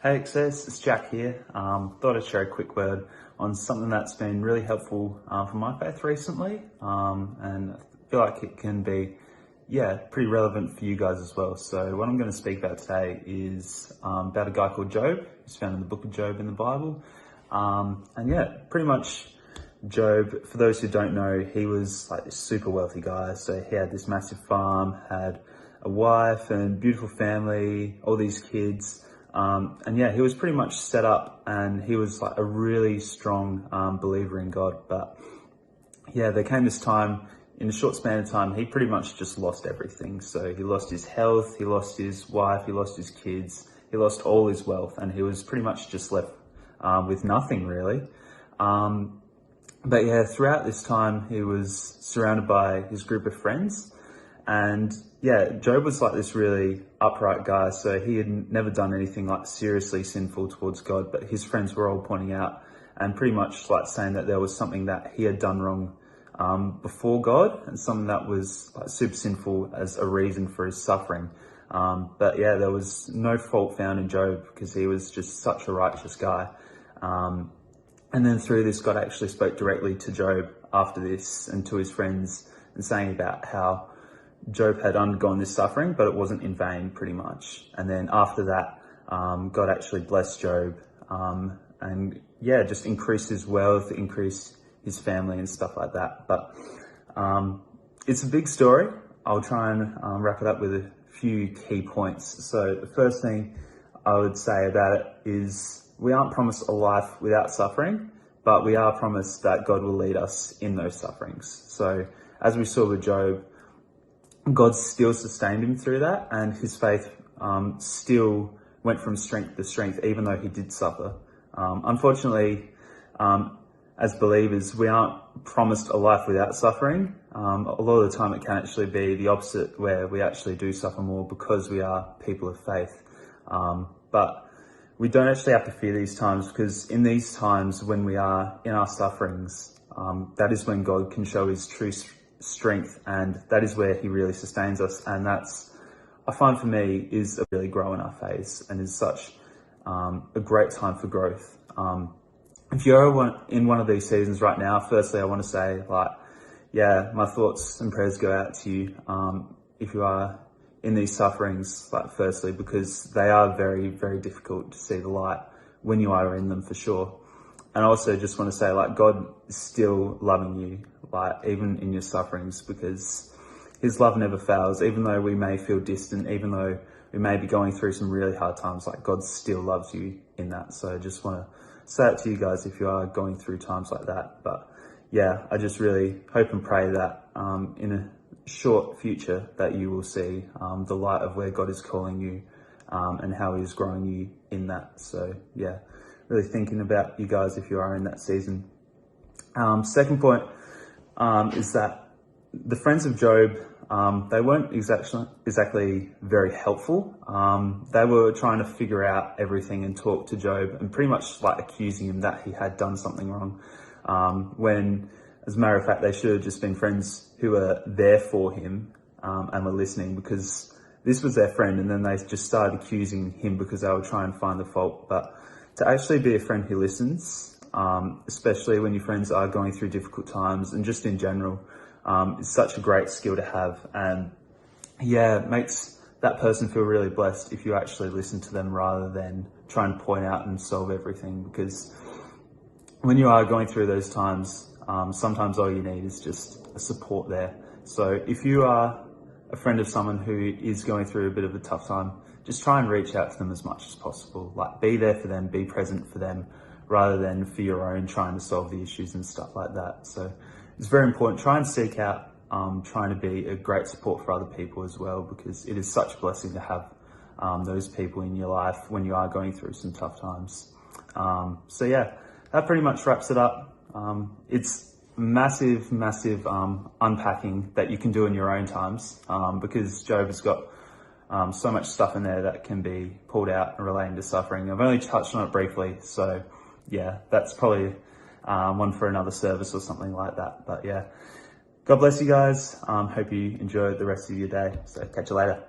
Hey Access, it's Jack here. Thought I'd share a quick word on something that's been really helpful for my faith recently, and I feel like it can be, pretty relevant for you guys as well. So what I'm going to speak about today is about a guy called Job. He's found in the book of Job in the Bible, pretty much Job. For those who don't know, he was like this super wealthy guy. So he had this massive farm, had a wife and beautiful family, all these kids. He was pretty much set up, and he was like a really strong believer in God. But there came this time, in a short span of time, he pretty much just lost everything. So he lost his health, he lost his wife, he lost his kids, he lost all his wealth, and he was pretty much just left with nothing really. Throughout this time, he was surrounded by his group of friends. And Job was like this really upright guy. So he had never done anything like seriously sinful towards God, but his friends were all pointing out and pretty much like saying that there was something that he had done wrong before God, and something that was like super sinful as a reason for his suffering. There was no fault found in Job because he was just such a righteous guy. And then through this, God actually spoke directly to Job after this and to his friends, and saying about how Job had undergone this suffering, but it wasn't in vain pretty much. And then after that, God actually blessed Job, just increased his wealth, increased his family and stuff like that. But it's a big story. I'll try and wrap it up with a few key points. So the first thing I would say about it is we aren't promised a life without suffering, but we are promised that God will lead us in those sufferings. So as we saw with Job, God still sustained him through that, and his faith still went from strength to strength, even though he did suffer. Unfortunately, as believers, we aren't promised a life without suffering. A lot of the time it can actually be the opposite, where we actually do suffer more because we are people of faith. But we don't actually have to fear these times, because in these times when we are in our sufferings, that is when God can show his true strength, and that is where he really sustains us. And that's, I find for me, is a really grow in our faith, and is such a great time for growth. If you're in one of these seasons right now, firstly I want to say, my thoughts and prayers go out to you if you are in these sufferings, firstly, because they are very, very difficult to see the light when you are in them, for sure. And I also just want to say, God is still loving you, even in your sufferings, because his love never fails. Even though we may feel distant, even though we may be going through some really hard times, God still loves you in that. So I just want to say it to you guys if you are going through times like that. But I just really hope and pray that in a short future that you will see the light of where God is calling you, and how he is growing you in that. So really thinking about you guys if you are in that season. Second point is that the friends of Job, they weren't exactly very helpful. They were trying to figure out everything and talk to Job, and pretty much accusing him that he had done something wrong, when, as a matter of fact, they should have just been friends who were there for him and were listening, because this was their friend. And then they just started accusing him because they were trying to find the fault. But to actually be a friend who listens, especially when your friends are going through difficult times, and just in general, is such a great skill to have. And it makes that person feel really blessed if you actually listen to them rather than try and point out and solve everything. Because when you are going through those times, sometimes all you need is just a support there. So if you are a friend of someone who is going through a bit of a tough time, just try and reach out to them as much as possible. Be there for them, be present for them, rather than for your own trying to solve the issues and stuff like that. So it's very important. Try and seek out trying to be a great support for other people as well, because it is such a blessing to have those people in your life when you are going through some tough times. That pretty much wraps it up. It's massive unpacking that you can do in your own times, because Job has got so much stuff in there that can be pulled out relating to suffering. I've only touched on it briefly, so that's probably one for another service or something like that. But God bless you guys. Hope you enjoy the rest of your day. So catch you later.